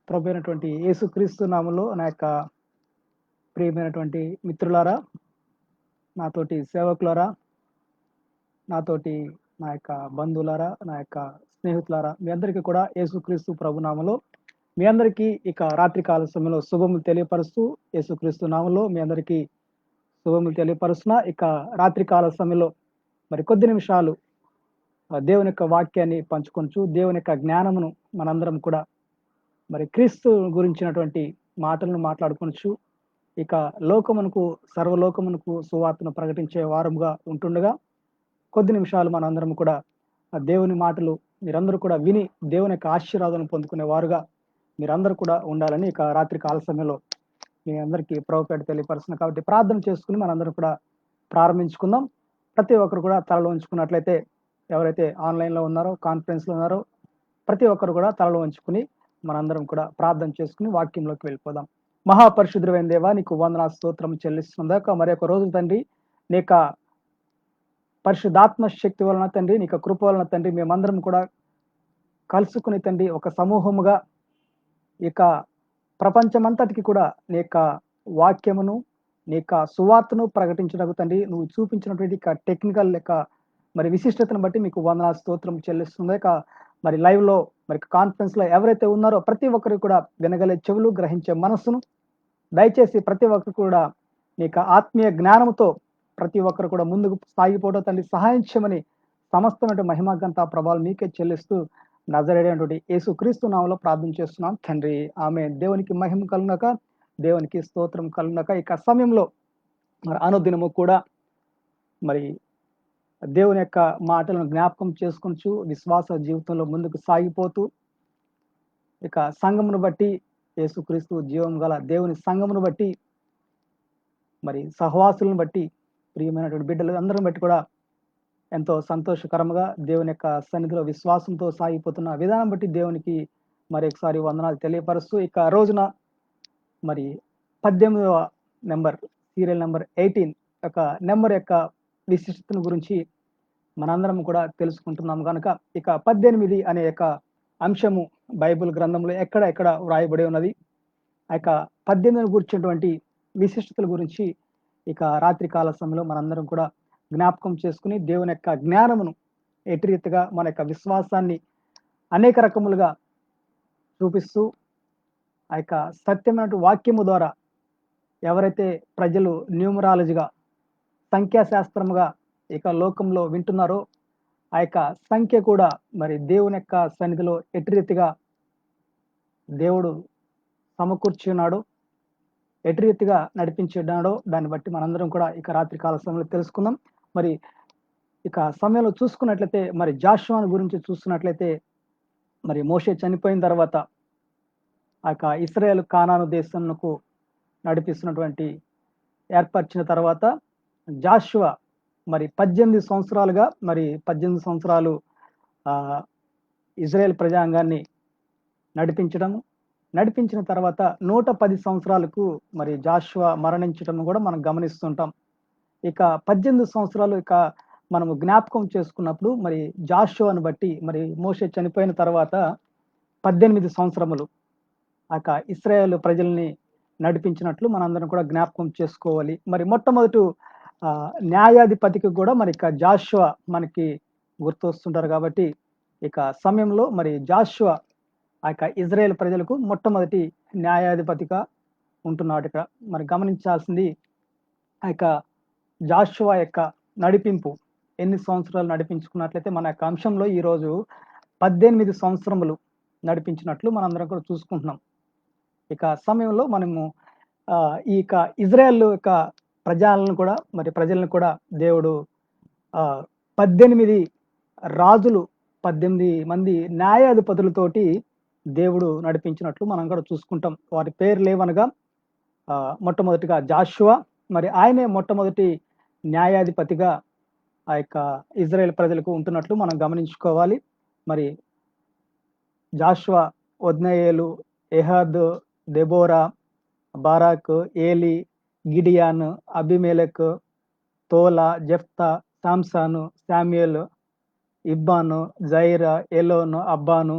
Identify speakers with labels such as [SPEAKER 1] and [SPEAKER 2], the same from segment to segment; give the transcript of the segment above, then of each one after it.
[SPEAKER 1] ప్రభువైనటువంటి యేసుక్రీస్తు నామములో నా యొక్క ప్రియమైనటువంటి మిత్రులారా, నాతోటి సేవకులారా, నాతోటి నా యొక్క బంధువులారా, నా యొక్క స్నేహితులారా, మీ అందరికీ కూడా యేసుక్రీస్తు ప్రభు నామములో మీ అందరికీ ఇక రాత్రికాల సమయంలో శుభములు తెలియపరుస్తూ, యేసుక్రీస్తు నామములో మీ అందరికీ శుభములు తెలియపరుస్తున్నా. ఇక రాత్రికాల సమయంలో మరి కొద్ది నిమిషాలు దేవుని యొక్క వాక్యాన్ని పంచుకొనుచు, దేవుని యొక్క జ్ఞానమును మనందరం కూడా మరి క్రీస్తు గురించినటువంటి మాటలను మాట్లాడుకొనొచ్చు. ఇక లోకమునకు సర్వలోకమునకు సువార్తను ప్రకటించే వారముగా ఉంటుండగా కొద్ది నిమిషాలు మనందరం కూడా ఆ దేవుని మాటలు మీరందరూ కూడా విని దేవుని యొక్క ఆశీర్వాదాలను పొందుకునే వారుగా మీరందరూ కూడా ఉండాలని ఇక రాత్రి కాల సమయంలో మీ అందరికీ ప్రభుపేట తెలియపరుస్తున్నాను. కాబట్టి ప్రార్థన చేసుకుని మనందరం కూడా ప్రారంభించుకుందాం. ప్రతి ఒక్కరు కూడా తలలో ఉంచుకున్నట్లయితే, ఎవరైతే ఆన్లైన్లో ఉన్నారో, కాన్ఫరెన్స్లో ఉన్నారో, ప్రతి ఒక్కరు కూడా తలలో ఉంచుకుని మనందరం కూడా ప్రార్థన చేసుకుని వాక్యంలోకి వెళ్ళిపోదాం. మహాపరిశుద్ధుడైన దేవా, నీకు వందనా స్తోత్రం చెల్లిస్తుందాక మరొక రోజు తండ్రి, నీక పరిశుద్ధాత్మ శక్తి వలన తండ్రి, నీకు కృప వలన తండ్రి, మేమందరం కూడా కలుసుకుని తండ్రి ఒక సమూహముగా ఇక ప్రపంచమంతటికి కూడా నీ యొక్క వాక్యమును, నీ యొక్క సువార్తను ప్రకటించడానికి తండ్రి నువ్వు చూపించినటువంటి టెక్నికల్ లెక్క మరి విశిష్టతను బట్టి మీకు వందనా స్తోత్రం చెల్లిస్తుంది. ఇక మరి లైవ్ లో మరి కాన్ఫరెన్స్ లో ఎవరైతే ఉన్నారో ప్రతి ఒక్కరికి కూడా వినగలే చెవులు, గ్రహించే మనస్సును దయచేసి ప్రతి ఒక్కరు కూడా నీకు ఆత్మీయ జ్ఞానంతో ప్రతి ఒక్కరు కూడా ముందుకు సాగిపోవడం తండ్రి సహాయం చేయమని సమస్తమైన మహిమాగంతా ప్రభావాలు మీకే చెల్లిస్తూ నజరేడైనటువంటి యేసు క్రీస్తు నామములో ప్రార్థన చేస్తున్నాం తండ్రి, ఆమేన్. దేవునికి మహిమ కలుగునక, దేవునికి స్తోత్రం కలుగునక. ఇక సమయంలో మరి అనుదినము కూడా మరి దేవుని యొక్క మాటలను జ్ఞాపకం చేసుకొనుచు విశ్వాస జీవితంలో ముందుకు సాగిపోతూ ఇక సంఘమును బట్టి యేసుక్రీస్తు జీవం గల దేవుని సంఘమును బట్టి మరి సహవాసులను బట్టి ప్రియమైనటువంటి బిడ్డలు అందరం బట్టి కూడా ఎంతో సంతోషకరంగా దేవుని యొక్క సన్నిధిలో విశ్వాసంతో సాగిపోతున్న విధానం బట్టి దేవునికి మరి ఒకసారి వందనాలు తెలియపరుస్తూ ఇక రోజున మరి 18వ నెంబర్, సీరియల్ నెంబర్ 18 యొక్క నెంబర్ యొక్క విశిష్టతను గురించి మనందరం కూడా తెలుసుకుంటున్నాం కనుక ఇక 18 అనే యొక్క అంశము బైబిల్ గ్రంథంలో ఎక్కడ వ్రాయబడి ఉన్నది. ఆ యొక్క 18 గురించినటువంటి విశిష్టతల గురించి ఇక రాత్రి కాల సమయంలో మనందరం కూడా జ్ఞాపకం చేసుకుని దేవుని యొక్క జ్ఞానమును ఎటు రీతిగా మన యొక్క విశ్వాసాన్ని అనేక రకములుగా చూపిస్తూ ఆ యొక్క సత్యమైన వాక్యము ద్వారా ఎవరైతే ప్రజలు న్యూమరాలజీగా సంఖ్యాశాస్త్రముగా ఇక లోకంలో వింటున్నారో ఆ యొక్క సంఖ్య కూడా మరి దేవుని యొక్క సన్నిధిలో ఎటు రీతిగా దేవుడు సమకూర్చున్నాడు, ఎటు రీతిగా నడిపించున్నాడో దాన్ని బట్టి మనందరం కూడా ఇక రాత్రి కాల సమయంలో తెలుసుకుందాం. మరి ఇక సమయంలో చూసుకున్నట్లయితే మరి జాషువాను గురించి చూస్తున్నట్లయితే మరి మోషే చనిపోయిన తర్వాత ఆ యొక్క ఇశ్రాయేలు కానాను దేశంకు నడిపిస్తున్నటువంటి ఏర్పరిచిన తర్వాత జాషువా మరి 18 సంవత్సరాలుగా మరి 18 సంవత్సరాలు ఇజ్రాయెల్ ప్రజాంగాన్ని నడిపించిన తర్వాత 110 సంవత్సరాలకు మరి జాషువా మరణించడం కూడా మనం గమనిస్తుంటాం. ఇక 18 సంవత్సరాలు ఇక మనము జ్ఞాపకం చేసుకున్నప్పుడు మరి జాషువాను బట్టి మరి మోషే చనిపోయిన తర్వాత 18 సంవత్సరములు ఆ ఇశ్రాయేలు ప్రజల్ని నడిపించినట్లు మనందరం కూడా జ్ఞాపకం చేసుకోవాలి. మరి మొట్టమొదటి న్యాయాధిపతికి కూడా మరి ఇక జాషువా మనకి గుర్తొస్తుంటారు కాబట్టి ఇక సమయంలో మరి జాషువా ఆ యొక్క ఇజ్రాయేల్ ప్రజలకు మొట్టమొదటి న్యాయాధిపతిగా ఉంటున్నాడు. ఇక్కడ మరి గమనించాల్సింది ఆ యొక్క జాషువా యొక్క నడిపింపు ఎన్ని సంవత్సరాలు నడిపించుకున్నట్లయితే మన యొక్క అంశంలో ఈరోజు 18 సంవత్సరములు నడిపించినట్లు మనందరం కూడా చూసుకుంటున్నాం. ఇక సమయంలో మనము ఈ యొక్క ఇజ్రాయెల్ యొక్క ప్రజలను కూడా దేవుడు 18 రాజులు 18 మంది న్యాయాధిపతులతోటి దేవుడు నడిపించినట్లు మనం కూడా చూసుకుంటాం. వారి పేర్లు ఏవనగా మొట్టమొదటిగా జాషువా, మరి ఆయనే మొట్టమొదటి న్యాయాధిపతిగా ఆ యొక్క ఇజ్రాయెల్ ప్రజలకు ఉంటున్నట్లు మనం గమనించుకోవాలి. మరి జాషువా, ఒద్నయేలు, ఎహాద్, దెబోరా, బారాక్, ఏలి, గిడియాన్, అబిమెలెక్, తోలా, జెఫ్తా, సామ్సాను, శామ్యుయేల్, ఇబ్బాను, జైరా, ఎలోను, అబ్బాను,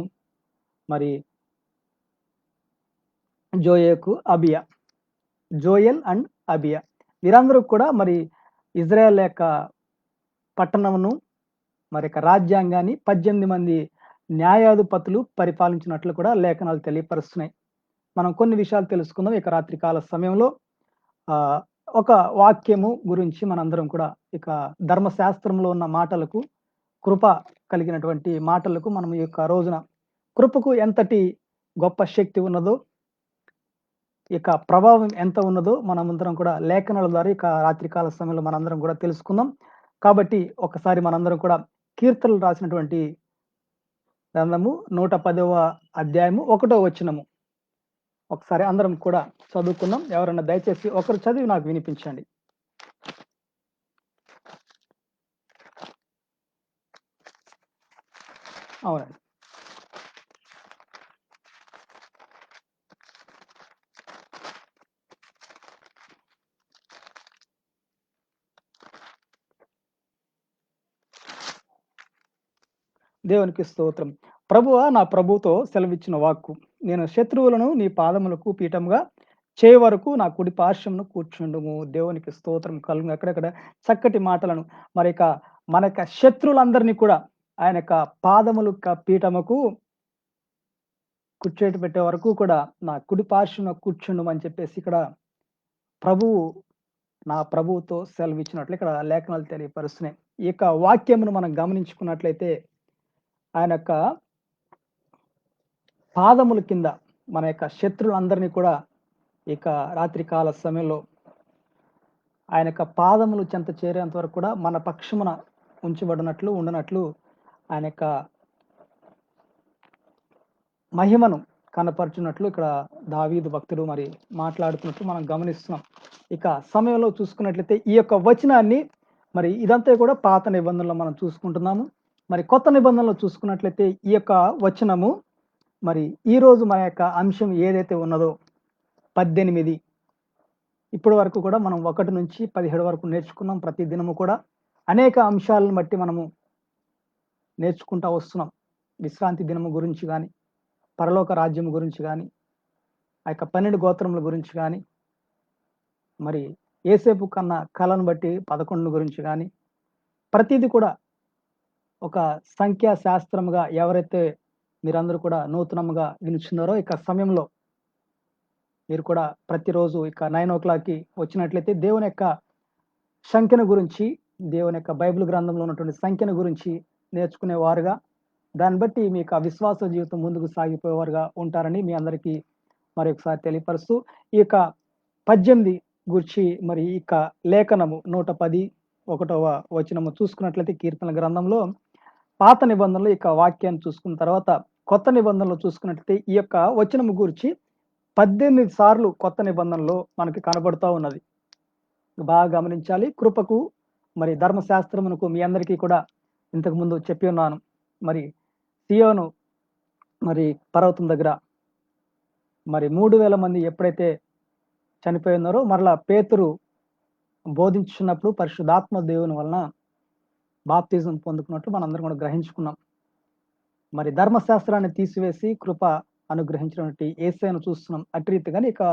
[SPEAKER 1] మరి జోయేకు, అబియా. Joel and అబియా. వీరందరూ కూడా మరి ఇజ్రాయెల్ యొక్క పట్టణమును, రాజ్యాంగాన్ని 18 మంది న్యాయాధిపతులు పరిపాలించినట్లు కూడా లేఖనాలు తెలియపరుస్తున్నాయి. మనం కొన్ని విషయాలు తెలుసుకుందాం ఇక రాత్రి కాల సమయంలో. ఆహ్, ఒక వాక్యము గురించి మనందరం కూడా ఇక ధర్మశాస్త్రంలో ఉన్న మాటలకు, కృప కలిగినటువంటి మాటలకు మనం ఈ యొక్క రోజున కృపకు ఎంతటి గొప్ప శక్తి ఉన్నదో, ఇక ప్రభావం ఎంత ఉన్నదో మనమందరం కూడా లేఖనాల ద్వారా ఇక రాత్రి కాల సమయంలో మనందరం కూడా తెలుసుకుందాం. కాబట్టి ఒకసారి మనందరం కూడా కీర్తనలు రాసినటువంటి గ్రంథము 110వ అధ్యాయము 1 వచనము ఒకసారి అందరం కూడా చదువుకుందాం. ఎవరైనా దయచేసి ఒకరు చదివి నాకు వినిపించండి. అవునండి. దేవునికి స్తోత్రం. ప్రభువా నా ప్రభువుతో సెలవిచ్చిన వాక్కు. నేను శత్రువులను నీ పాదములకు పీఠముగా చేయ వరకు నా కుడి పార్శ్వమున కూర్చుండుము. దేవునికి స్తోత్రం కలుగును. అక్కడక్కడ చక్కటి మాటలను మరిక మన యొక్క శత్రువులందరినీ కూడా ఆయన యొక్క పాదముల యొక్క పీఠముకు కూర్చోబెట్టే వరకు కూడా నా కుడి పార్శ్వమున కూర్చుండుమని చెప్పేసి ఇక్కడ ప్రభువు నా ప్రభువుతో సెలవిచ్చినట్లు ఇక్కడ లేఖనాలు తెలియపరుస్తున్నాయి. ఈ యొక్క వాక్యమును మనం గమనించుకున్నట్లయితే ఆయన యొక్క పాదముల కింద మన యొక్క శత్రువులందరినీ కూడా ఇక రాత్రి కాల సమయంలో ఆయన యొక్క పాదములు చెంత చేరేంత వరకు కూడా మన పక్షమున ఉంచబడినట్లు ఉండనట్లు ఆయన యొక్క మహిమను కనపరుచున్నట్లు ఇక్కడ దావీదు భక్తుడు మరి మాట్లాడుతున్నట్లు మనం గమనిస్తున్నాం. ఇక సమయంలో చూసుకున్నట్లయితే ఈ యొక్క వచనాన్ని మరి ఇదంతా కూడా పాత నిబంధనలో మనం చూసుకుంటున్నాము. మరి కొత్త నిబంధనలో చూసుకున్నట్లయితే ఈ యొక్క వచనము మరి ఈ రోజు మన యొక్క అంశం ఏదైతే ఉన్నదో 18 ఇప్పటి వరకు కూడా మనం 1 నుంచి 17 వరకు నేర్చుకున్నాం. ప్రతి దినము కూడా అనేక అంశాలను బట్టి మనము నేర్చుకుంటా వస్తున్నాం. విశ్రాంతి దినము గురించి గాని, పరలోక రాజ్యం గురించి గాని, ఆ యొక్క 12 గోత్రముల గురించి గాని, మరి యేసేపు కన్న కలను బట్టి 11 గురించి గాని, ప్రతీది కూడా ఒక సంఖ్యా శాస్త్రముగా ఎవరైతే మీరందరూ కూడా నూతనముగా వినుచున్నారో ఇక సమయంలో మీరు కూడా ప్రతిరోజు ఇక 9:00కి వచ్చినట్లయితే దేవుని యొక్క సంఖ్యను గురించి, దేవుని యొక్క బైబిల్ గ్రంథంలో ఉన్నటువంటి సంఖ్యను గురించి నేర్చుకునేవారుగా, దాన్ని బట్టి మీ యొక్క విశ్వాస జీవితం ముందుకు సాగిపోయేవారుగా ఉంటారని మీ అందరికీ మరొకసారి తెలియపరుస్తూ, ఈ యొక్క 18 గూర్చి మరి ఇక లేఖనము 110 ఒకటవ వచనము చూసుకున్నట్లయితే కీర్తనల గ్రంథంలో పాత నిబంధనలో ఇక వాక్యాన్ని చూసుకున్న తర్వాత కొత్త నిబంధనలో చూసుకున్నట్లయితే ఈ యొక్క వచనము గూర్చి 18 సార్లు కొత్త నిబంధనలో మనకి కనబడుతా ఉన్నది. బాగా గమనించాలి. కృపకు మరి ధర్మశాస్త్రమునకు మీ అందరికీ కూడా ఇంతకు ముందు చెప్పి ఉన్నాను. మరి సియోను మరి పర్వతం దగ్గర మరి 3000 మంది ఎప్పుడైతే చనిపోయి ఉన్నారో మరలా పేతురు బోధించుచున్నప్పుడు పరిశుద్ధాత్మ దేవుని వలన బాప్తిజం పొందుకున్నట్లు మనందరం కూడా గ్రహించుకున్నాం. మరి ధర్మశాస్త్రాన్ని తీసివేసి కృప అనుగ్రహించినటువంటి యేసయ్యను చూస్తున్నాం. అటు రీతిగానే ఇక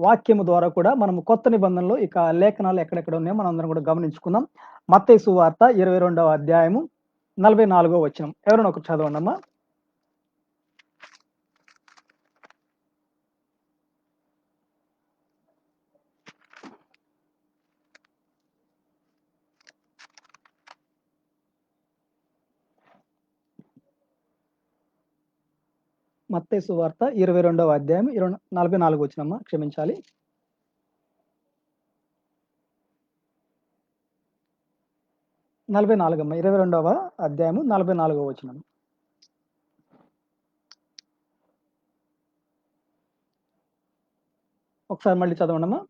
[SPEAKER 1] వాక్యము ద్వారా కూడా మనం కొత్త నిబంధనలో ఇక లేఖనాలు ఎక్కడెక్కడ ఉన్నాయో మనందరం కూడా గమనించుకుందాం. మత్తయి సువార్త 22వ అధ్యాయము 44వ వచనం. ఎవరైనా ఒకరు చదవండమ్మా. మత్తయి సువార్త 22వ అధ్యాయం 44 వచనమ్మా. క్షమించాలి. 44 అమ్మా. 22వ అధ్యాయము 44వ వచనం. ఒకసారి మళ్ళీ చదవండమ్మా.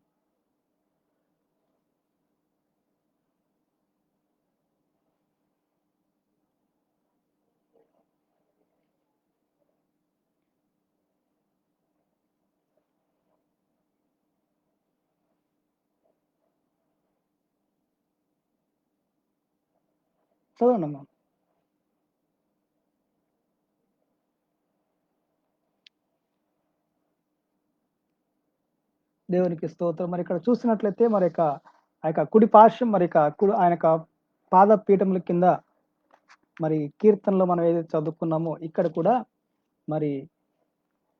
[SPEAKER 1] చదవండమ్మా. దేవునికి స్తోత్రం. మరి ఇక్కడ చూసినట్లయితే మరి యొక్క ఆ యొక్క కుడి పార్శ్వం మరి యొక్క ఆయన యొక్క పాదపీఠముల కింద మరి కీర్తనలో మనం ఏదైతే చదువుకున్నామో ఇక్కడ కూడా మరి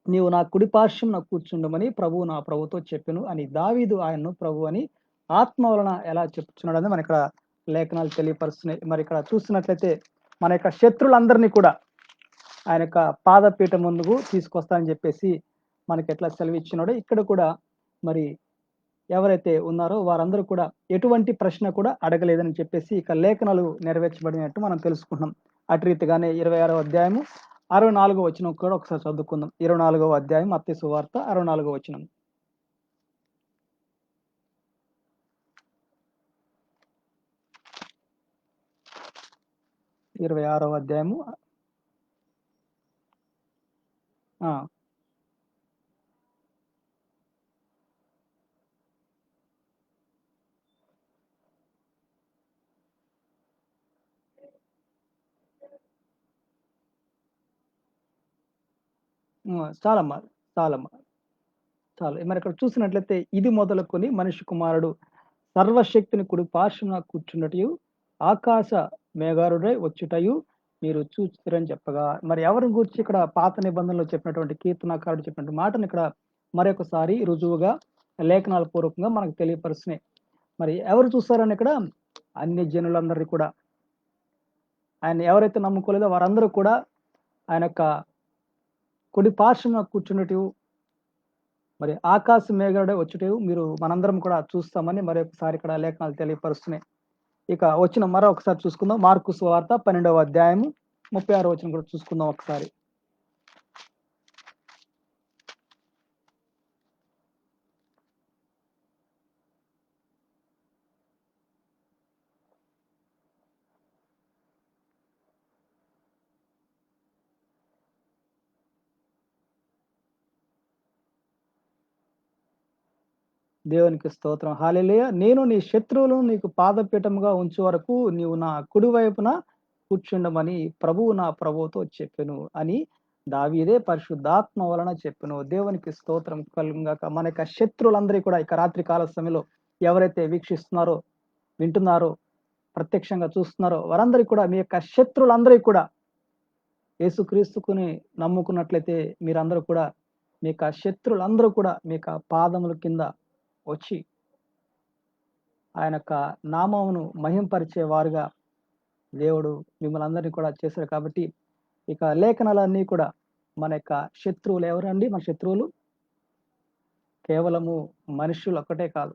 [SPEAKER 1] నీవు నా కుడి పార్శ్వంన కూర్చుండమని ప్రభువు నా ప్రభుతో చెప్పెను అని దావీదు ఆయన్ను ప్రభు అని ఆత్మ వలన ఎలా చెప్తున్నాడని మన ఇక్కడ లేఖనాలు తెలియపరుస్తున్నాయి. మరి ఇక్కడ చూస్తున్నట్లయితే మన యొక్క శత్రులందరినీ కూడా ఆయన యొక్క పాదపీఠం ముందుకు తీసుకొస్తానని చెప్పేసి మనకి ఎట్లా సెలవిచ్చినాడో ఇక్కడ కూడా మరి ఎవరైతే ఉన్నారో వారందరూ కూడా ఎటువంటి ప్రశ్న కూడా అడగలేదని చెప్పేసి ఇక లేఖనాలు నెరవేర్చబడినట్టు మనం తెలుసుకుంటున్నాం. అటు రీతిగానే 26వ అధ్యాయము 64వ వచనం కూడా ఒకసారి చదువుకుందాం. 24వ అధ్యాయం మత్తయి సువార్త 64వ వచనం. 26వ అధ్యాయము ఆ! చాలమ్మా. చాలమ్మా. చాలు. మరి ఇక్కడ చూసినట్లయితే ఇది మొదలుకొని మనిషి కుమారుడు సర్వశక్తిని కుడి పార్శ్వన కూర్చున్నటయు, ఆకాశ మేఘారుడై వచ్చుటయు మీరు చూచితిరని చెప్పగా, మరి ఎవరిని గూర్చి ఇక్కడ పాత నిబంధనలో చెప్పినటువంటి కీర్తనాకారుడు చెప్పినటువంటి మాటను ఇక్కడ మరొకసారి రుజువుగా లేఖనాల పూర్వకంగా మనకు తెలియపరుస్తున్నాయి. మరి ఎవరు చూస్తారని ఇక్కడ అన్ని జనులందరినీ కూడా ఆయన ఎవరైతే నమ్ముకోలేదో వారందరూ కూడా ఆయన యొక్క కుడి పార్శ్వన కూర్చున్నట్టు మరి ఆకాశ మేఘాడే వచ్చుట మీరు మనందరం కూడా చూస్తామని మరొకసారి ఇక్కడ లేఖనాలు తెలియపరుస్తున్నాయి. ఇక వచ్చిన మరొకసారి చూసుకుందాం. మార్కు సువార్త 12వ అధ్యాయము 36వ వచనం కూడా చూసుకుందాం ఒకసారి. దేవునికి స్తోత్రం. హల్లెలూయా. నేను నీ శత్రువులను నీకు పాదపీఠముగా ఉంచు వరకు నీవు నా కుడి వైపున కూర్చుండమని ప్రభువు నా ప్రభువుతో చెప్పెను అని దావీదే పరిశుద్ధాత్మ వలన చెప్పెను. దేవునికి స్తోత్రం కలుగుగాక. మన యొక్క శత్రువులందరూ కూడా ఇక రాత్రి కాల సమయంలో ఎవరైతే వీక్షిస్తున్నారో, వింటున్నారో, ప్రత్యక్షంగా చూస్తున్నారో వారందరికీ కూడా మీ యొక్క శత్రువులందరికీ కూడా యేసుక్రీస్తుకుని నమ్ముకున్నట్లయితే మీరందరూ కూడా మీ యొక్క శత్రువులందరూ కూడా మీ యొక్క పాదముల కింద వచ్చి ఆయన యొక్క నామమును మహింపరిచే వారుగా దేవుడు మిమ్మల్ని అందరినీ కూడా చేశారు. కాబట్టి ఇక లేఖనాలన్నీ కూడా మన యొక్క శత్రువులు ఎవరండి? మన శత్రువులు కేవలము మనుషులు ఒక్కటే కాదు.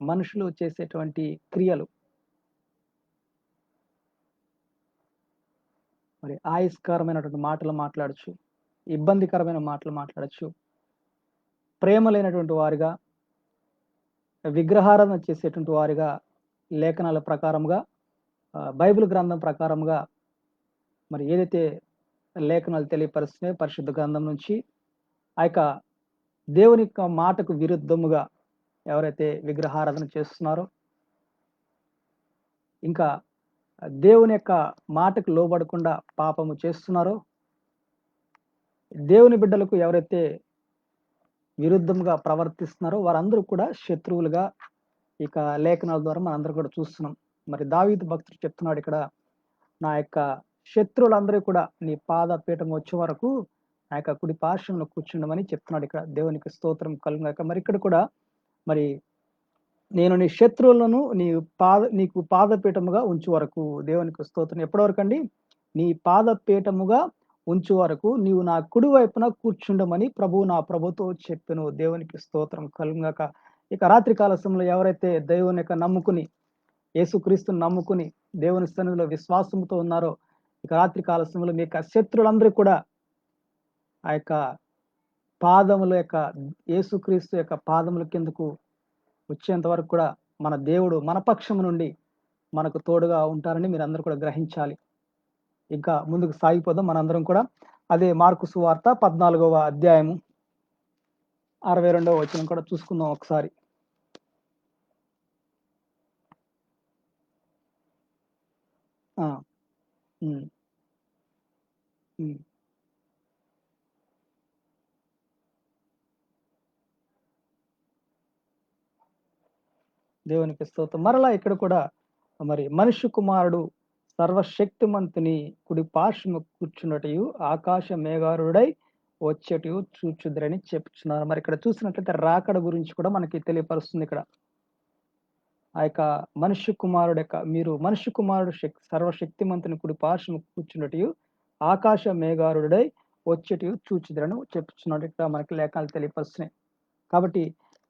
[SPEAKER 1] మనుషులు చేసేటువంటి క్రియలు. మరి ఆయస్కరమైనటువంటి మాటలు మాట్లాడొచ్చు. ఇబ్బందికరమైన మాటలు మాట్లాడొచ్చు. ప్రేమ లేనటువంటి వారుగా, విగ్రహారాధన చేసేటువంటి వారుగా లేఖనాల ప్రకారముగా బైబిల్ గ్రంథం ప్రకారముగా మరి ఏదైతే లేఖనాలు తెలియపరుస్తున్నాయో పరిశుద్ధ గ్రంథం నుంచి ఆ యొక్క దేవుని యొక్క మాటకు విరుద్ధముగా ఎవరైతే విగ్రహారాధన చేస్తున్నారో, ఇంకా దేవుని యొక్క మాటకు లోబడకుండా పాపము చేస్తున్నారో, దేవుని బిడ్డలకు ఎవరైతే విరుద్ధంగా ప్రవర్తిస్తున్నారో వారందరూ కూడా శత్రువులుగా ఇక లేఖనాల ద్వారా మనందరం కూడా చూస్తున్నాం. మరి దావీదు భక్తుడు చెప్తున్నాడు ఇక్కడ, నా యొక్క శత్రువులందరూ కూడా నీ పాదపీఠం వచ్చే వరకు నా యొక్క కుడి పార్శ్వంలో కూర్చుండమని చెప్తున్నాడు ఇక్కడ. దేవునికి స్తోత్రం కలుగుగాక. మరి ఇక్కడ కూడా మరి నేను నీ శత్రువులను నీకు పాదపీఠముగా ఉంచు వరకు, దేవునికి స్తోత్రం. ఎప్పటి వరకు అండి? నీ పాదపీఠముగా ఉంచు వరకు నీవు నా కుడి వైపున కూర్చుండమని ప్రభువు నా ప్రభుతో చెప్పెను. దేవునికి స్తోత్రం కలుగుగాక. ఇక రాత్రి కాల సమయంలో ఎవరైతే దేవుని యొక్క నమ్ముకుని, యేసుక్రీస్తుని నమ్ముకుని దేవుని సన్నిధిలో విశ్వాసంతో ఉన్నారో, ఇక రాత్రి కాల సమయంలో మీ యొక్క శత్రువులందరూ కూడా ఆ యొక్క పాదముల యొక్క యేసుక్రీస్తు యొక్క పాదముల కిందకు వచ్చేంత వరకు కూడా మన దేవుడు మన పక్షము నుండి మనకు తోడుగా ఉంటారని మీరందరూ కూడా గ్రహించాలి. ఇంకా ముందుకు సాగిపోదాం మనందరం కూడా. అదే మార్కు సువార్త 14వ అధ్యాయము 62వ వచనం కూడా చూసుకుందాం ఒకసారి. ఆ! హ్మ్. హ్మ్. దేవునికి స్తోత్రం. మరలా ఇక్కడ కూడా మరి మనుష్య కుమారుడు సర్వశక్తిమంతుని కుడి పార్శ్వము కూర్చున్నటయు ఆకాశ మేఘారుడై వచ్చేటియు చూచుదురని చెప్తున్నారు. మరి ఇక్కడ చూసినట్లయితే రాకడ గురించి కూడా మనకి తెలియపరుస్తుంది ఇక్కడ. ఆ యొక్క మనుష్య కుమారుడు యొక్క మీరు మనుష్య కుమారుడు సర్వశక్తిమంతుని కుడి పార్శ్వము కూర్చున్నటయు ఆకాశ మేఘారుడై వచ్చేటియు చూచుదురని చెప్తున్నాడు. ఇక్కడ మనకి లేఖనాలు తెలియపరుస్తున్నాయి. కాబట్టి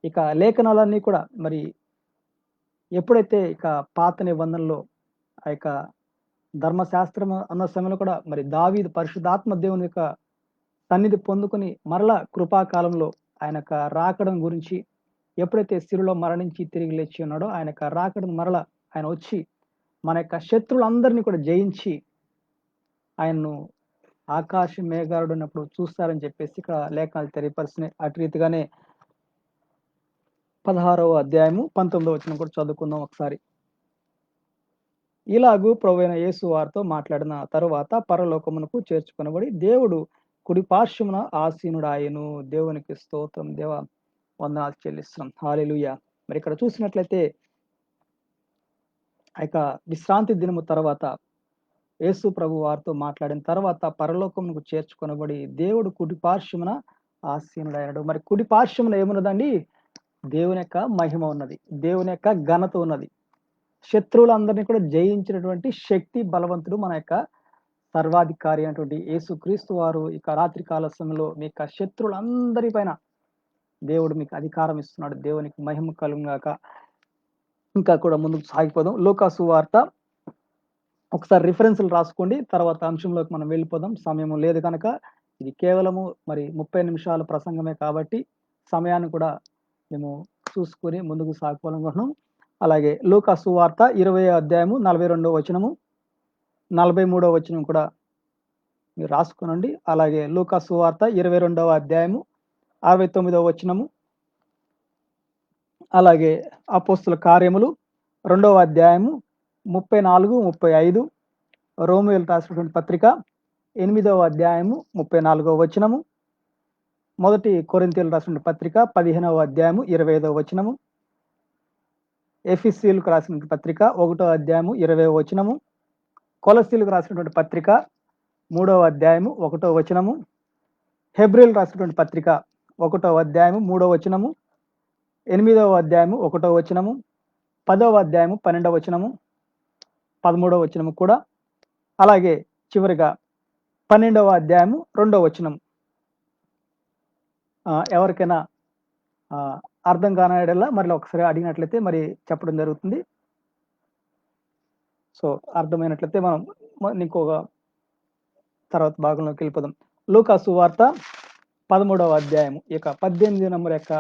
[SPEAKER 1] ఇక లేఖనాలన్నీ కూడా మరి ఎప్పుడైతే ఇక పాత నిబంధనలో ఆ యొక్క ధర్మశాస్త్రం అన్న సమయంలో కూడా మరి దావీదు పరిశుద్ధాత్మ దేవుని యొక్క సన్నిధి పొందుకొని మరలా కృపాకాలంలో ఆయన యొక్క రాకడం గురించి ఎప్పుడైతే సిలువలో మరణించి తిరిగి లేచి ఉన్నాడో ఆయన యొక్క రాకడం మరలా ఆయన వచ్చి మన యొక్క శత్రువులందరినీ కూడా జయించి ఆయన్ను ఆకాశ మేఘారుడు ఉన్నప్పుడు చూస్తారని చెప్పేసి ఇక్కడ లేఖనాలు తెలియపరుస్తున్నాయి. అటు రీతిగానే 16వ అధ్యాయము 19వ వచనం కూడా చదువుకుందాం ఒకసారి. ఇలాగూ ప్రభువైన యేసు వారితో మాట్లాడిన తరువాత పరలోకమునకు చేర్చుకొనబడి దేవుడు కుడి పార్శ్వమున ఆసీనుడాయెను. దేవునికి స్తోత్రం. దేవ వందనాలు చెల్లిస్తున్నాం. హల్లెలూయా. మరి ఇక్కడ చూసినట్లయితే ఆ యొక్క విశ్రాంతి దినము తర్వాత యేసు ప్రభు వారితో మాట్లాడిన తర్వాత పరలోకమునకు చేర్చుకొనబడి దేవుడు కుడి పార్శ్వమున ఆసీనుడైనడు. మరి కుడి పార్శ్వమున ఏమున్నదండి? దేవుని యొక్క మహిమ ఉన్నది, దేవుని యొక్క ఘనత ఉన్నది. శత్రువులందరినీ కూడా జయించినటువంటి శక్తి బలవంతుడు మన యొక్క సర్వాధికారి అయినటువంటి యేసుక్రీస్తు వారు ఇక రాత్రి కాల సమయంలో మీ యొక్క శత్రువులందరి పైన దేవుడు మీకు అధికారం ఇస్తున్నాడు. దేవునికి మహిమ కలుగుగాక. ఇంకా కూడా ముందుకు సాగిపోదాం. లూకా సువార్త ఒకసారి రిఫరెన్స్లు రాసుకోండి, తర్వాత అంశంలోకి మనం వెళ్ళిపోదాం. సమయం లేదు కనుక ఇది కేవలము మరి 30 నిమిషాల ప్రసంగమే కాబట్టి సమయాన్ని కూడా మేము చూసుకొని ముందుకు సాగిపోవాలనుకుంటున్నాం. అలాగే లూకా సువార్త 20వ అధ్యాయము 42వ వచనము 43వ వచనం కూడా మీరు రాసుకునండి. అలాగే లూకా సువార్త 22వ అధ్యాయము 69వ వచనము, అలాగే అపోస్తుల కార్యములు 2వ అధ్యాయము 34, 35, రోమియోలు రాసినటువంటి పత్రిక 8వ అధ్యాయము 34వ వచనము, మొదటి కొరింథీయులకు రాసినటువంటి పత్రిక 15వ అధ్యాయము 25వ వచనము, ఎఫెసీయులకు రాసినటువంటి పత్రిక 1వ అధ్యాయము 20వ వచనము, కొలస్సీయులకు రాసినటువంటి పత్రిక 3వ అధ్యాయము 1వ వచనము, హెబ్రీయులకు రాసినటువంటి పత్రిక 1వ అధ్యాయము 3వ వచనము, 8వ అధ్యాయము 1వ వచనము, 10వ అధ్యాయము 12వ వచనము, 13వ వచనము కూడా, అలాగే చివరిగా 12వ అధ్యాయము 2వ వచనం. ఎవరికైనా అర్థం కానలా మరి ఒకసారి అడిగినట్లయితే మరి చెప్పడం జరుగుతుంది. సో అర్థమైనట్లయితే మనం ఇంకొక తర్వాత భాగంలోకి వెళ్ళిపోదాం. లూకా సువార్త 13వ అధ్యాయము ఇక 18 నంబర్ యొక్క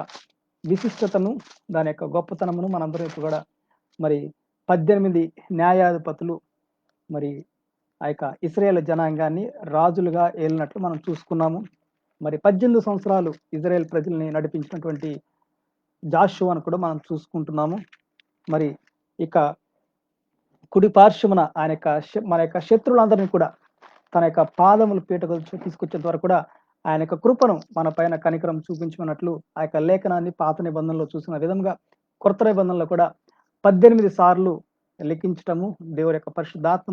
[SPEAKER 1] విశిష్టతను, దాని యొక్క గొప్పతనమును మనందరం ఇప్పుడు కూడా మరి 18 న్యాయాధిపతులు మరి ఆ యొక్క ఇశ్రాయేలు జనాంగాన్ని రాజులుగా ఏలినట్లు మనం చూసుకున్నాము. మరి 18 సంవత్సరాలు ఇజ్రాయేల్ ప్రజల్ని నడిపించినటువంటి జాషువాను కూడా మనం చూసుకుంటున్నాము. మరి ఇక కుడి పార్శ్వమున ఆయన యొక్క మన యొక్క శత్రువులందరినీ కూడా తన యొక్క పాదములు పీటకు తీసుకొచ్చేంత వరకు కూడా ఆయన యొక్క కృపను మన పైన కనికరం చూపించుకున్నట్లు ఆ యొక్క లేఖనాన్ని పాత నిబంధనలో చూసిన విధంగా కొత్త నిబంధనలో కూడా 18 సార్లు లెక్కించటము, దేవుడి యొక్క పరిశుద్ధాత్మ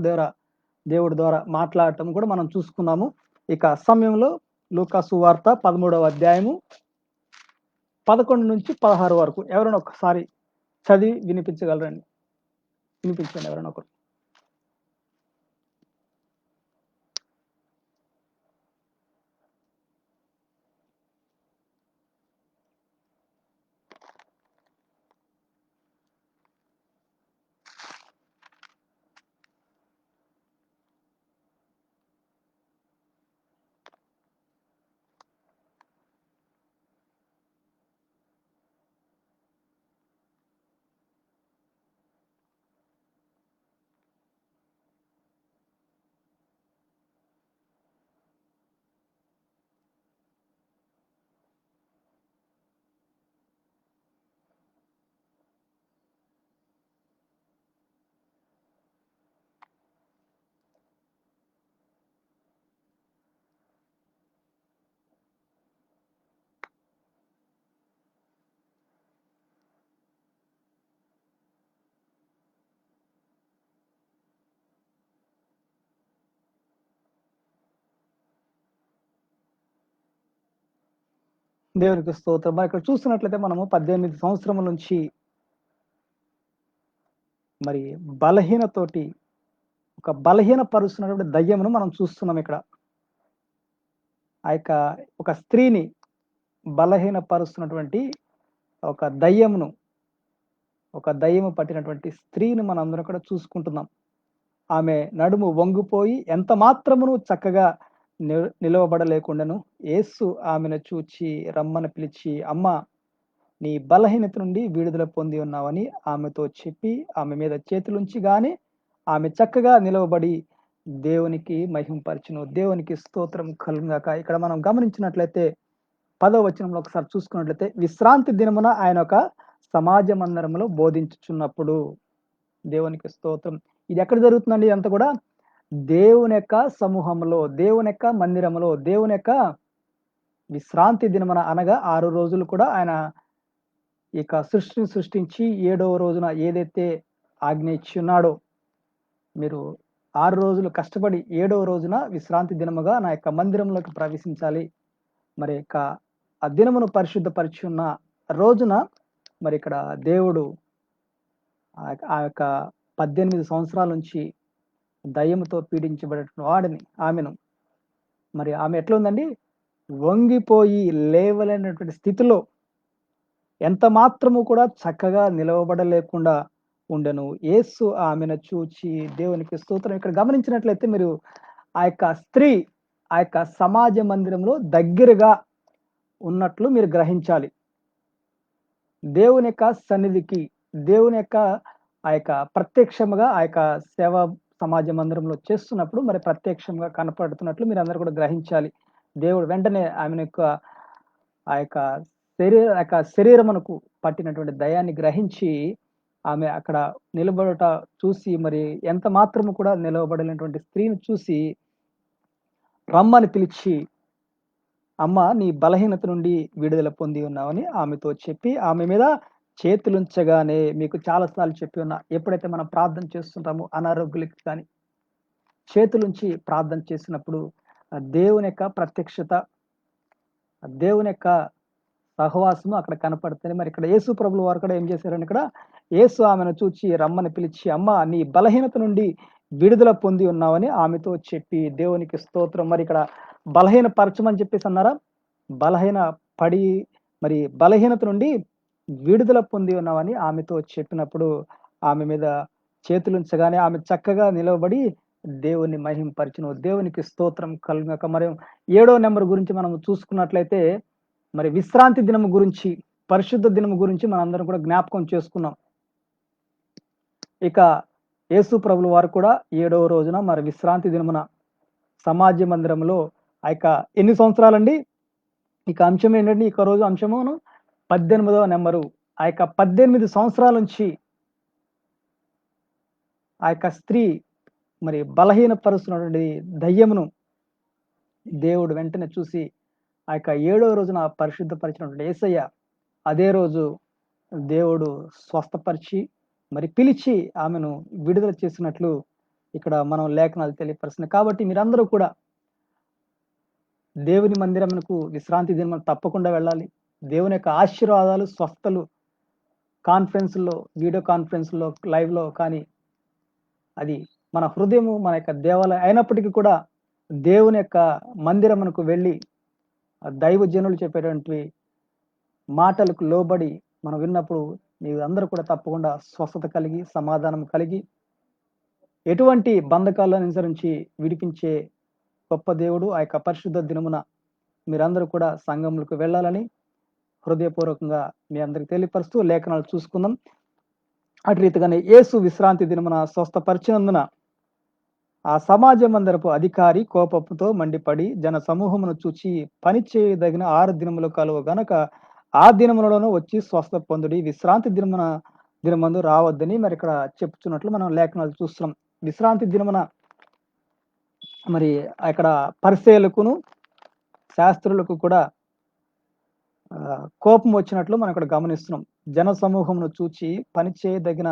[SPEAKER 1] దేవుడి ద్వారా మాట్లాడటం కూడా మనం చూసుకున్నాము. ఇక సమయంలో లూకా సువార్త 13వ అధ్యాయము 11 నుంచి 16 వరకు ఎవరైనా ఒకసారి చదివి వినిపించండి ఎవరైనా ఒకరు. దేవునికి స్తోత్రం. మరి ఇక్కడ చూస్తున్నట్లయితే మనము 18 సంవత్సరముల నుంచి మరి బలహీనతోటి ఒక బలహీనపరుస్తున్నటువంటి దయ్యమును మనం చూస్తున్నాం ఇక్కడ. ఆ యొక్క ఒక స్త్రీని బలహీనపరుస్తున్నటువంటి ఒక దయ్యమును, ఒక దయ్యము పట్టినటువంటి స్త్రీని మనందరం కూడా చూసుకుంటున్నాం. ఆమె నడుము వంగిపోయి ఎంత మాత్రమును చక్కగా నిలవబడలేకుండాను యేసు ఆమెను చూచి రమ్మని పిలిచి, "అమ్మా, నీ బలహీనత నుండి విడుదల పొంది ఉన్నావని" ఆమెతో చెప్పి ఆమె మీద చేతులుంచి గాని ఆమె చక్కగా నిలవబడి దేవునికి మహిమపరచును. దేవునికి స్తోత్రం కలుగును గాక. ఇక్కడ మనం గమనించినట్లయితే 10వ వచనంలో ఒకసారి చూసుకున్నట్లయితే, విశ్రాంతి దినమున ఆయన ఒక సమాజ మందిరములో బోధించుచున్నప్పుడు, దేవునికి స్తోత్రం. ఇది ఎక్కడ జరుగుతుందండి ఇదంతా కూడా? దేవుని యొక్క సమూహంలో, దేవుని యొక్క మందిరములో, దేవుని యొక్క విశ్రాంతి దినమున అనగా 6 రోజులు కూడా ఆయన ఇక సృష్టిని సృష్టించి 7వ రోజున ఏదైతే ఆజ్ఞ ఇచ్చున్నాడో, మీరు 6 రోజులు కష్టపడి 7వ రోజున విశ్రాంతి దినముగా నా యొక్క మందిరంలోకి ప్రవేశించాలి. మరి యొక్క ఆ దినమును పరిశుద్ధపరిచి ఉన్న రోజున మరి ఇక్కడ దేవుడు ఆ యొక్క 18 సంవత్సరాల నుంచి దయ్యముతో పీడించబడిన వాడిని ఆమెను మరి ఆమె ఎట్లా ఉందండి? వంగిపోయి లేవలేనటువంటి స్థితిలో ఎంత మాత్రము కూడా చక్కగా నిలవబడలేకుండా ఉండెను. యేసు ఆమెను చూచి దేవునికి స్తోత్రం. ఇక్కడ గమనించినట్లయితే మీరు ఆ యొక్క స్త్రీ ఆ యొక్క సమాజ మందిరంలో దగ్గరగా ఉన్నట్లు మీరు గ్రహించాలి. దేవుని యొక్క సన్నిధికి, దేవుని యొక్క ఆ యొక్క ప్రత్యక్షముగా ఆ యొక్క సేవా సమాజ మందిరంలో చేస్తున్నప్పుడు మరి ప్రత్యక్షంగా కనపడుతున్నట్లు మీరందరూ కూడా గ్రహించాలి. దేవుడు వెంటనే ఆమెను యొక్క ఆ యొక్క శరీరమునకు పట్టినటువంటి దయాన్ని గ్రహించి ఆమె అక్కడ నిలబడుట చూసి మరి ఎంత మాత్రము కూడా నిలవబడలేనటువంటి స్త్రీని చూసి రమ్మని పిలిచి, "అమ్మ, నీ బలహీనత నుండి విడుదల పొంది ఉన్నావని" ఆమెతో చెప్పి ఆమె మీద చేతులుంచగానే మీకు చాలా సార్లు చెప్పి ఉన్నా. ఎప్పుడైతే మనం ప్రార్థన చేస్తుంటామో అనారోగ్యులకి కానీ చేతులుంచి ప్రార్థన చేసినప్పుడు దేవుని యొక్క ప్రత్యక్షత, దేవుని యొక్క సహవాసము అక్కడ కనపడుతుంది. మరి ఇక్కడ యేసు ప్రభుల వారు కూడా ఏం చేశారండి ఇక్కడ? యేసు ఆమెను చూచి రమ్మని పిలిచి, "అమ్మ, నీ బలహీనత నుండి విడుదల పొంది ఉన్నావని" ఆమెతో చెప్పి దేవునికి స్తోత్రం. మరి ఇక్కడ బలహీనపరచమని చెప్పేసి అన్నారా? బలహీన పడి మరి బలహీనత నుండి విడుదల పొంది ఉన్నావని ఆమెతో చెప్పినప్పుడు ఆమె మీద చేతులుంచగానే ఆమె చక్కగా నిలవబడి దేవుని మహిమపరచును. దేవునికి స్తోత్రం కలుగును గాక. మరి 7వ నంబర్ గురించి మనం చూసుకున్నట్లయితే మరి విశ్రాంతి దినము గురించి, పరిశుద్ధ దినము గురించి మనందరం కూడా జ్ఞాపకం చేసుకున్నాం. ఇక యేసు ప్రభుల వారు కూడా 7వ రోజున మరి విశ్రాంతి దినమున సమాజ మందిరంలో ఆ యొక్క ఎన్ని సంవత్సరాలండి? ఇక అంశం ఏంటంటే ఇక రోజు అంశమును 18వ నంబరు. ఆ యొక్క 18 సంవత్సరాల నుంచి ఆ యొక్క స్త్రీ మరి బలహీనపరుస్తున్నటువంటి దయ్యమును దేవుడు వెంటనే చూసి ఆ యొక్క 7వ రోజున పరిశుద్ధపరిచినటువంటి యేసయ్య అదే రోజు దేవుడు స్వస్థపరిచి మరి పిలిచి ఆమెను విడుదల చేసినట్లు ఇక్కడ మనం లేఖనాలు తెలియపరుస్తున్నాయి. కాబట్టి మీరందరూ కూడా దేవుని మందిరమునకు విశ్రాంతి దినమున తప్పకుండా వెళ్ళాలి. దేవుని యొక్క ఆశీర్వాదాలు, స్వస్థలు కాన్ఫరెన్స్‌లో, వీడియో కాన్ఫరెన్స్‌లో, లైవ్‌లో కానీ అది మన హృదయము, మన యొక్క దేవాలయం అయినప్పటికీ కూడా దేవుని యొక్క మందిరమునకు వెళ్ళి దైవజనులు చెప్పేటువంటి మాటలకు లోబడి మనం విన్నప్పుడు మీరందరూ కూడా తప్పకుండా స్వస్థత కలిగి, సమాధానం కలిగి, ఎటువంటి బంధకాలను అనుసరించి విడిపించే గొప్ప దేవుడు ఆ యొక్క పరిశుద్ధ దినమున మీరందరూ కూడా సంఘములకు వెళ్ళాలని హృదయపూర్వకంగా మీ అందరికి తెలియపరుస్తూ లేఖనాలు చూసుకుందాం. అటు రీతిగానే యేసు విశ్రాంతి దినమున స్వస్థపరిచినందున ఆ సమాజ మందిరపు అధికారి కోపముతో మండిపడి జన సమూహమును చూచి, "పని చేయదగిన 6 దినములు కలువ గనక ఆ దినములలోనూ వచ్చి స్వస్థ పొందుడి, విశ్రాంతి దినమందు రావద్దని" మరి ఇక్కడ చెప్తున్నట్లు మనం లేఖనాలు చూస్తున్నాం. విశ్రాంతి దినమున మరి అక్కడ పరిసయ్యులకును శాస్త్రులకు కూడా కోపం వచ్చినట్లు మనం ఇక్కడ గమనిస్తున్నాం. జన సమూహమును చూచి పని చేయదగిన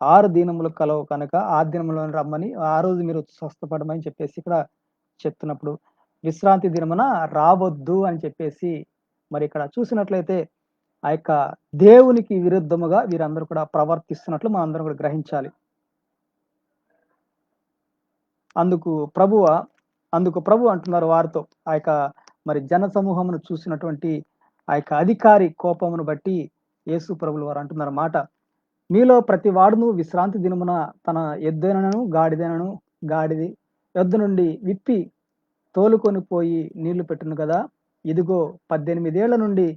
[SPEAKER 1] 6 దినములు కలవు కనుక ఆ దినములో రమ్మని, ఆ రోజు మీరు స్వస్థపడమని చెప్పేసి ఇక్కడ చెప్తున్నప్పుడు విశ్రాంతి దినమున రావద్దు అని చెప్పేసి మరి ఇక్కడ చూసినట్లయితే ఆ యొక్క దేవునికి విరుద్ధముగా వీరందరూ కూడా ప్రవర్తిస్తున్నట్లు మనందరం కూడా గ్రహించాలి. అందుకు ప్రభువ అందుకు ప్రభు అంటున్నారు వారితో, ఆ యొక్క మరి జన సమూహమును చూసినటువంటి ఆ యొక్క అధికారి కోపమును బట్టి యేసు ప్రభులు వారు అంటున్నారు మాట, మీలో ప్రతి వాడును విశ్రాంతి దినమున తన ఎద్దైనను గాడిది యొద్ద నుండి విప్పి తోలుకొని పోయి నీళ్లు పెట్టును కదా. ఇదిగో 18 ఏళ్ల నుండి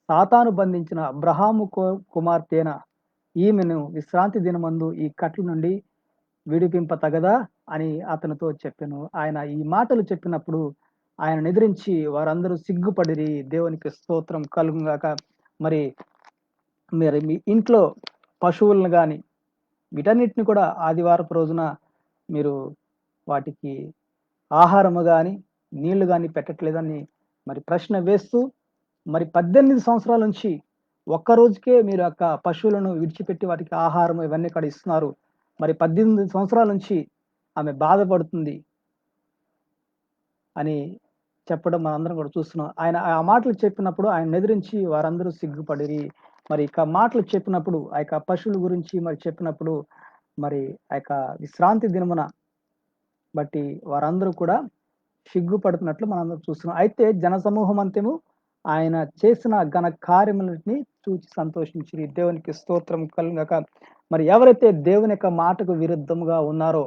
[SPEAKER 1] సాతాను బంధించిన అబ్రహాము కుమార్తెన ఈమెను విశ్రాంతి దినమందు ఈ కట్ల నుండి విడిపింప తగదా అని అతనితో చెప్పాను. ఆయన ఈ మాటలు చెప్పినప్పుడు ఆయన ఎదిరించి వారందరూ సిగ్గుపడిరి. దేవునికి స్తోత్రం కలుగుగాక. మరి మరి మీ ఇంట్లో పశువులను గాని వీటన్నిటిని కూడా ఆదివారపు రోజున మీరు వాటికి ఆహారము గాని నీళ్లు గాని పెట్టట్లేదని మరి ప్రశ్న వేస్తూ, మరి 18 సంవత్సరాల నుంచి ఒక్క రోజుకే మీరు యొక్క పశువులను విడిచిపెట్టి వాటికి ఆహారం ఇవన్నీ కూడా ఇస్తున్నారు. మరి 18 సంవత్సరాల నుంచి ఆమె బాధపడుతుంది అని చెప్పడం మనందరం కూడా చూస్తున్నాం. ఆయన ఆ మాటలు చెప్పినప్పుడు ఆయన ఎదిరించి వారందరూ సిగ్గుపడిరి. మరి ఇక మాటలు చెప్పినప్పుడు ఆ యొక్క పశువుల గురించి మరి చెప్పినప్పుడు మరి ఆ యొక్క విశ్రాంతి దినమున బట్టి వారందరూ కూడా సిగ్గుపడుతున్నట్లు మనందరం చూస్తున్నాం. అయితే జనసమూహం అంతేమో ఆయన చేసిన ఘన కార్యములన్నిటిని చూచి సంతోషించిరి. దేవునికి స్తోత్రం కలుగాక. మరి ఎవరైతే దేవుని యొక్క మాటకు విరుద్ధముగా ఉన్నారో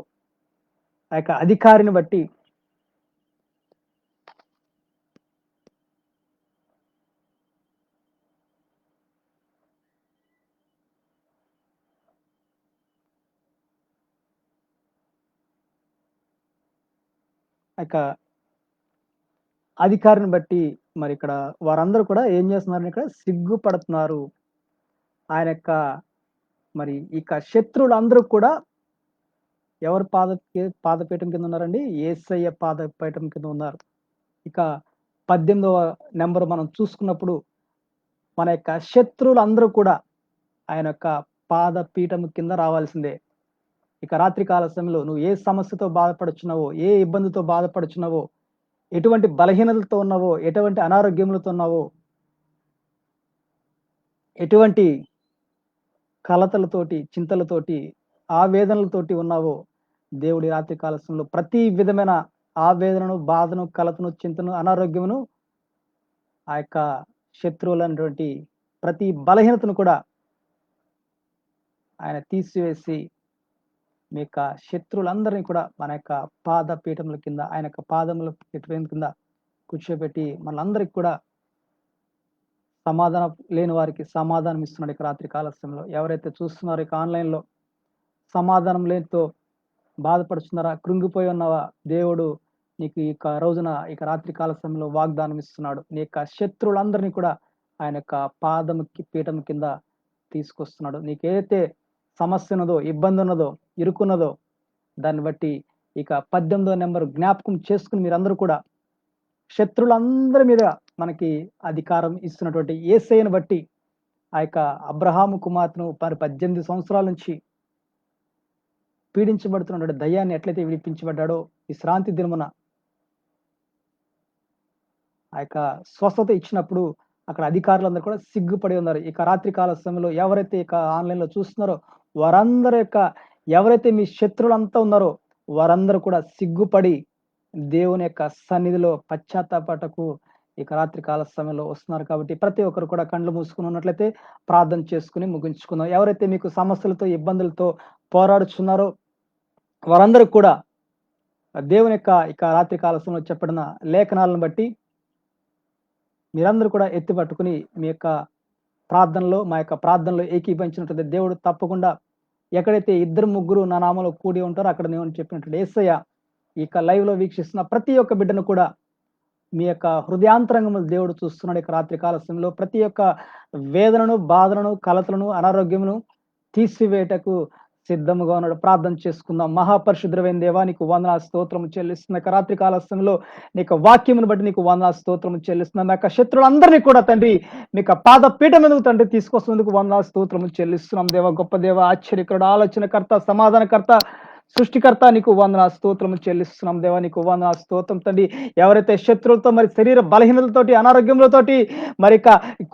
[SPEAKER 1] ఆ యొక్క అధికారిని బట్టి ఆ యొక్క అధికారిని బట్టి మరి ఇక్కడ వారందరూ కూడా ఏం చేస్తున్నారు, ఇక్కడ సిగ్గుపడుతున్నారు. ఆయన యొక్క మరి ఇక శత్రువులందరూ కూడా ఎవరి పాదపీఠం కింద ఉన్నారండి? యేసయ్య పాదపీఠం కింద ఉన్నారు. ఇక 18వ నెంబర్ మనం చూసుకున్నప్పుడు మన యొక్క శత్రువులందరూ కూడా ఆయన యొక్క పాదపీఠం కింద రావాల్సిందే. ఇక రాత్రి కాల సమయంలో నువ్వు ఏ సమస్యతో బాధపడుచున్నావో, ఏ ఇబ్బందితో బాధపడుచున్నావో, ఎటువంటి బలహీనతలతో ఉన్నావో, ఎటువంటి అనారోగ్యములతో ఉన్నావో, ఎటువంటి కలతలతోటి, చింతలతోటి, ఆవేదనలతోటి ఉన్నావో, దేవుడి రాత్రి కాల సమయంలో ప్రతి విధమైన ఆవేదనను, బాధను, కలతను, చింతను, అనారోగ్యమును ఆ యొక్క శత్రువులైనటువంటి ప్రతి బలహీనతను కూడా ఆయన తీసివేసి మీ యొక్క శత్రువులందరినీ కూడా మన యొక్క పాదపీఠముల కింద, ఆయన యొక్క పాదముల పీఠం కింద కూర్చోబెట్టి మనందరికి కూడా సమాధానం లేని వారికి సమాధానం ఇస్తున్నాడు. ఇక రాత్రి కాల సమయంలో ఎవరైతే చూస్తున్నారో ఇక ఆన్లైన్లో సమాధానం లేనితో బాధపడుతున్నారా, కృంగిపోయి ఉన్నావా, దేవుడు నీకు ఇక రోజున ఇక రాత్రి కాల సమయంలో వాగ్దానం ఇస్తున్నాడు. నీ యొక్క శత్రువులందరినీ కూడా ఆయన యొక్క పాదముకి పీఠం కింద తీసుకొస్తున్నాడు. నీకేదైతే సమస్య ఉన్నదో, ఇబ్బంది ఉన్నదో, ఇరుకున్నదో దాన్ని బట్టి ఇక 18వ నెంబర్ జ్ఞాపకం చేసుకుని మీరందరూ కూడా శత్రువులందరి మీద మనకి అధికారం ఇస్తున్నటువంటి యేసయ్యను బట్టి ఆ యొక్క అబ్రహాము కుమార్తెను 18 సంవత్సరాల నుంచి పీడించబడుతున్నటువంటి దయ్యాన్ని ఎట్లయితే విడిపించబడ్డాడో విశ్రాంతి దినమున ఆ యొక్క స్వస్థత ఇచ్చినప్పుడు అక్కడ అధికారులందరూ కూడా సిగ్గుపడి ఉన్నారు. ఇక రాత్రి కాల సమయంలో ఎవరైతే ఇక ఆన్లైన్ లో చూస్తున్నారో వారందరూ యొక్క ఎవరైతే మీ శత్రువులంతా ఉన్నారో వారందరూ కూడా సిగ్గుపడి దేవుని యొక్క సన్నిధిలో పశ్చాత్తాపటకు ఇక రాత్రి కాల సమయంలో వస్తున్నారు. కాబట్టి ప్రతి ఒక్కరు కూడా కళ్ళు మూసుకుని ఉన్నట్లయితే ప్రార్థన చేసుకుని ముగించుకుందాం. ఎవరైతే మీకు సమస్యలతో, ఇబ్బందులతో పోరాడుచున్నారో వారందరూ కూడా దేవుని యొక్క ఇక రాత్రి కాల సమయంలో చెప్పబడిన లేఖనాలను బట్టి మీరందరూ కూడా ఎత్తి పట్టుకుని మీ యొక్క ప్రార్థనలో, మా యొక్క ప్రార్థనలో ఏకీభవించినట్లయితే దేవుడు తప్పకుండా ఎక్కడైతే 2-3 నా నామంలో కూడి ఉంటారో అక్కడ నేను చెప్పినట్టు యేసయ్య ఇక లైవ్ లో వీక్షిస్తున్న ప్రతి ఒక్క బిడ్డను కూడా మీ యొక్క హృదయాంతరంగములు దేవుడు చూస్తున్నాడు. ఇక రాత్రి కాల సమయంలో ప్రతి ఒక్క వేదనను, బాధలను, కలతలను, అనారోగ్యమును తీసివేయటకు సిద్ధముగా ఉన్నాడు. ప్రార్థన చేసుకుందాం. మహాపరిశుద్ధమైన దేవా నీకు వందనాలు స్తోత్రము చెల్లిస్తున్నా. ఇక రాత్రి కాల సమయంలో నీకు వాక్యమును బట్టి నీకు వందనాలు స్తోత్రము చెల్లిస్తున్నా. మీ యొక్క శత్రువులందరినీ కూడా తండ్రి మీకు పాద పీఠం ఎందుకు తండ్రి తీసుకొస్తున్నందుకు వందనాలు స్తోత్రము చెల్లిస్తున్నాం. దేవ గొప్ప దేవ, ఆశ్చర్యకరుడు, ఆలోచనకర్త, సమాధానకర్త, సృష్టికర్త నీకు వందనాలు స్తోత్రము చెల్లిస్తున్నాం దేవా, నీకు వందనాలు స్తోత్రం తండ్రి. ఎవరైతే శత్రువులతో మరి శరీర బలహీనతలతోటి అనారోగ్యములతోటి మరి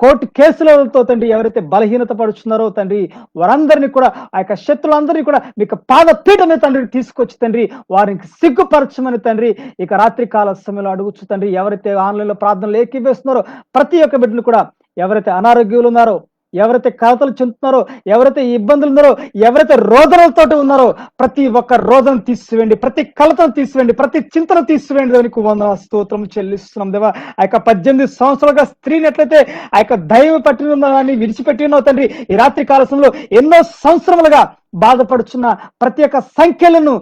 [SPEAKER 1] కోర్టు కేసులతో తండ్రి ఎవరైతే బలహీనత పడుచున్నారో తండ్రి, వారందరినీ కూడా ఆ యొక్క శత్రులందరినీ కూడా మీకు పాదపీఠమే తండ్రి తీసుకొచ్చి తండ్రి వారికి సిగ్గుపరచమని తండ్రి ఇక రాత్రి కాల సమయంలో అడుగుచు తండ్రి. ఎవరైతే ఆన్లైన్లో ప్రార్థనలు ఏకీవేస్తున్నారో ప్రతి ఒక్క బిడ్డను కూడా, ఎవరైతే అనారోగ్యులు ఉన్నారో, ఎవరైతే కలతలు చెందుతున్నారో, ఎవరైతే ఇబ్బందులు ఉన్నారో, ఎవరైతే రోదనలతో ఉన్నారో ప్రతి ఒక్క రోదన తీసివేయండి, ప్రతి కలతను తీసివేయండి, ప్రతి చింతన తీసివేయండి. దేవునికి వందనాలు స్తోత్రం చెల్లిస్తున్నాం దేవా. ఆ యొక్క 18 సంవత్సరాలుగా స్త్రీని ఎట్లయితే ఆ యొక్క దైవం పట్టిన ఉందని విడిచిపెట్టి ఉన్నావు తండ్రి, ఈ రాత్రి కాలంలో ఎన్నో సంవత్సరములుగా బాధపడుచున్న ప్రతి ఒక్క సంఖ్యలను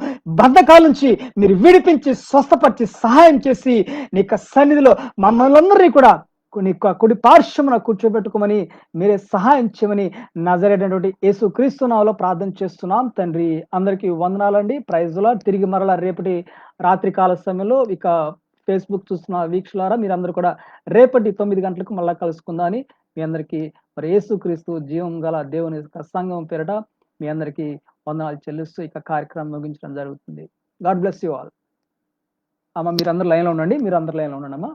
[SPEAKER 1] బంధకాల నుంచి మీరు విడిపించి స్వస్థపరిచి సహాయం చేసి నీ యొక్క సన్నిధిలో మమ్మల్ని అందరినీ కూడా కుడి పార్శ్వమున కూర్చోబెట్టుకోమని మీరే సహాయం చేయమని నజరేటటువంటి యేసు క్రీస్తు నామములో ప్రార్థన చేస్తున్నాం తండ్రి. అందరికీ వందనాలండి. Praise Lord. తిరిగి మరలా రేపటి రాత్రి కాల సమయంలో ఇక ఫేస్బుక్ చూస్తున్న వీక్షకులారా మీరందరూ కూడా రేపటి 9 గంటలకు మళ్ళా కలుసుకుందాం అని మీ అందరికీ మరి యేసు క్రీస్తు జీవం గల దేవుని యొక్క సంఘం పేరట మీ అందరికీ వందనాలు చెల్లిస్తూ ఇక కార్యక్రమం ముగించడం జరుగుతుంది. God bless you all. అమ్మ మీరందరూ లైన్లో ఉండండి, మీరు అందరు లైన్లో ఉండండి అమ్మా.